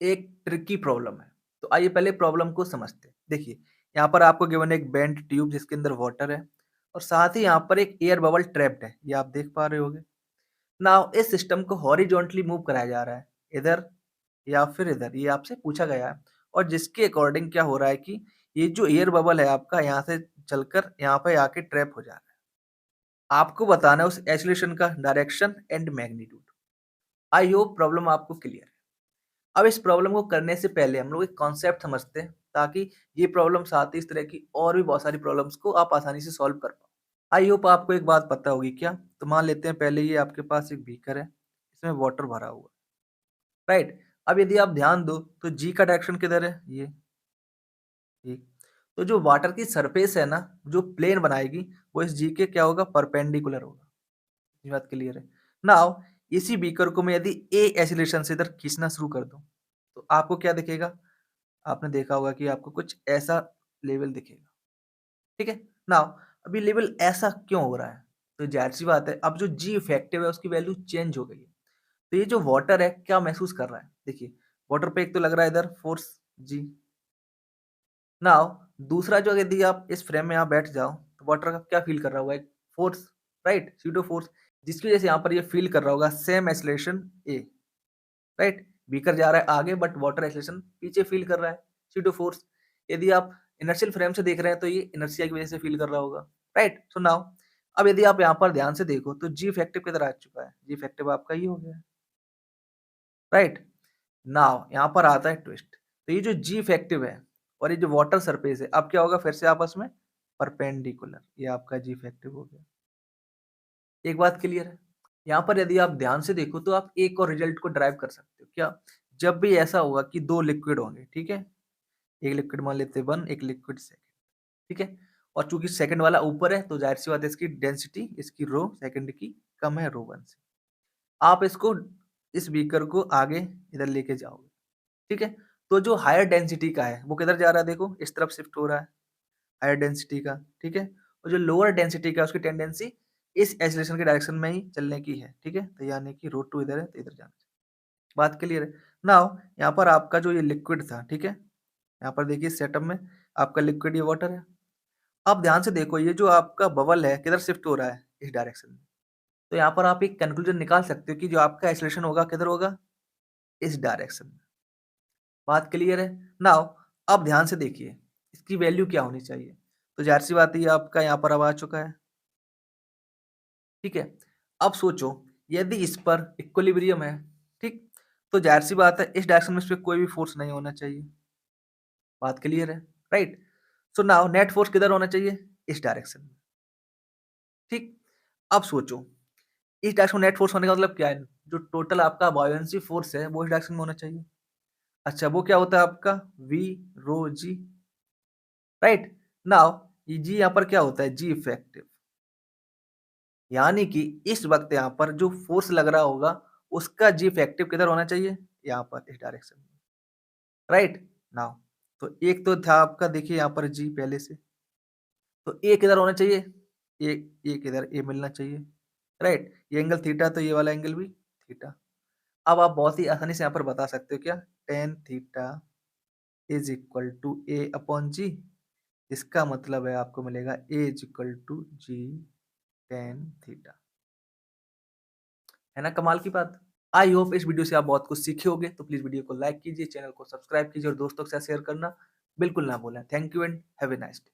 एक tricky problem है। तो आइए पहले प्रॉब्लम को समझते हैं। देखिए, यहाँ पर आपको गिवन एक बेंड ट्यूब जिसके अंदर वाटर है और साथ ही यहाँ पर एक एयर बबल ट्रैप्ड है। ये आप देख पा रहे होंगे। नाउ इस सिस्टम को हॉरिजॉन्टली मूव कराया जा रहा है, इधर या फिर इधर, ये आपसे पूछा गया है। और जिसके अकॉर्डिंग क्या हो रहा है कि ये जो एयर बबल है आपका यहाँ से चलकर यहाँ पे आके ट्रैप हो जा रहा है। आपको बताना है उस एक्सेलरेशन का direction and magnitude. I hope problem आपको क्लियर है। अब इस प्रॉब्लम को करने से पहले हम लोग एक कॉन्सेप्ट समझते हैं ताकि ये प्रॉब्लम्स आती इस तरह की और भी बहुत सारी प्रॉब्लम्स को आप आसानी से सॉल्व कर पाओ। आई होप आपको एक बात पता होगी क्या? तो मान लेते हैं पहले ये आपके पास एक बीकर है, इसमें वाटर भरा हुआ है, राइट? अब यदि आप ध्यान दो तो जी का डायरेक्शन किधर है? ये। तो जो वाटर की सरफेस है ना, जो प्लेन बनाएगी वो इस जी के क्या होगा? परपेंडिकुलर होगा। ये बात क्लियर है। नाउ इसी बीकर को मैं यदि ए एक्सीलरेशन से इधर खींचना शुरू कर दूं तो आपको क्या दिखेगा? आपने देखा होगा कि आपको कुछ ऐसा लेवल दिखेगा, ठीक है? नाउ अब ये लेवल ऐसा क्यों हो रहा है? तो ज़ाहिर-सी बात है, अब जो जी इफेक्टिव है उसकी वैल्यू चेंज हो गई है। तो ये जो वाटर है क्या महसूस कर रहा है? देखिए, वाटर पे एक तो लग रहा है इधर फोर्स जी। नाउ दूसरा जो यदि आप इस फ्रेम में यहाँ बैठ जाओ तो वाटर का क्या फील कर रहा होगा? एक फोर्स, राइट? सूडो फोर्स, जिसकी वजह से यहाँ पर ये फील कर रहा होगा सेम एक्सेलरेशन ए, राइट? बीकर जा रहा है आगे बट वाटर एक्सेलरेशन पीछे फील कर रहा है, सूडो फोर्स। यदि आप इनर्शियल फ्रेम से देख रहे हैं तो ये इनर्शिया की वजह से फील कर रहा होगा, राइट? सो नाउ अब यदि आप यहाँ पर ध्यान से देखो तो जी इफेक्टिव किधर आ चुका है? जी इफेक्टिव आपका ये हो गया है, राइट? नाउ यहाँ पर आता है ट्विस्ट। तो ये जो जी इफेक्टिव है और ये जो वाटर सरफेस है, अब क्या होगा फिर से आपस में? परपेंडिकुलर। ये आपका जी इफेक्टिव हो गया। एक बात क्लियर है? यहाँ पर यदि आप ध्यान से देखो तो आप एक और रिजल्ट को ड्राइव कर सकते हो। क्या? जब भी ऐसा होगा कि 2 लिक्विड होंगे, ठीक है? एक लिक्विड मान लेते हैं 1, एक लिक्विड सेकंड, ठीक है? और चूँकि सेकंड वाला ऊपर है तो ज़ाहिर-सी बात है इसकी डेंसिटी, इसकी रो सेकंड की कम है रो 1 से। आप इसको इस बीकर को आगे इधर लेके जाओगे, ठीक है? तो जो हायर डेंसिटी का है वो किधर जा रहा है देखो? इस तरफ शिफ्ट हो रहा है, हायर डेंसिटी का, ठीक है? और जो लोअर डेंसिटी का है उसकी टेंडेंसी इस एक्सेलरेशन के डायरेक्शन में ही चलने की है, ठीक है? तो यानी कि रो 2 इधर है तो इधर जाना चाहिए। बात क्लियर है? नाउ यहाँ पर आपका जो ये लिक्विड था, ठीक है? यहाँ पर देखिए सेटअप में आपका लिक्विड ये वाटर है। अब ध्यान से देखो ये जो आपका बबल है किधर शिफ्ट हो रहा है? इस डायरेक्शन में। तो यहाँ पर आप एक कंक्लूजन निकाल सकते हो कि जो आपका एक्सेलरेशन होगा किधर होगा? इस डायरेक्शन में। बात क्लियर है? नाउ अब ध्यान से देखिए, इसकी वैल्यू क्या होनी चाहिए? तो ज़ाहिर-सी बात है ये आपका यहाँ पर अब आ चुका है, ठीक है? अब सोचो यदि इस पर इक्विलिब्रियम है, ठीक? तो ज़ाहिर-सी बात है इस डायरेक्शन में इस पे कोई भी फ़ोर्स नहीं होना चाहिए। बात क्लियर है? Right? So now net force किधर होना चाहिए? इस डायरेक्शन में, ठीक? अब सोचो, इस डायरेक्शन में नेट फ़ोर्स होने का मतलब क्या है? जो टोटल आपका बॉयंसी फ़ोर्स है वो इस डायरेक्शन में होना चाहिए। अच्छा वो क्या होता है आपका? V rho G, right? Now ये जी यहाँ पर क्या होता है? G effective. यानी कि इस वक़्त यहाँ पर जो फ़ोर्स लग रहा होगा, उसका जी इफेक्टिव किधर होना चाहिए? यहाँ पर इस डायरेक्शन में, राइट? नाउ तो एक तो था आपका देखिए यहाँ पर जी पहले से, तो ए किधर होना चाहिए? ए ए किधर? ए मिलना चाहिए, राइट? ये एंगल थीटा तो ये वाला एंगल भी थीटा। अब आप बहुत ही आसानी से यहाँ पर बता सकते हो क्या? Tan theta is equal to a upon g. इसका मतलब है आपको मिलेगा a is equal to g tan theta. है ना कमाल की बात? आई होप इस वीडियो से आप बहुत कुछ सीखे होंगे, तो प्लीज़ वीडियो को लाइक कीजिए, चैनल को सब्सक्राइब कीजिए और दोस्तों के साथ शेयर करना बिल्कुल ना भूलें। Thank you and have a nice day.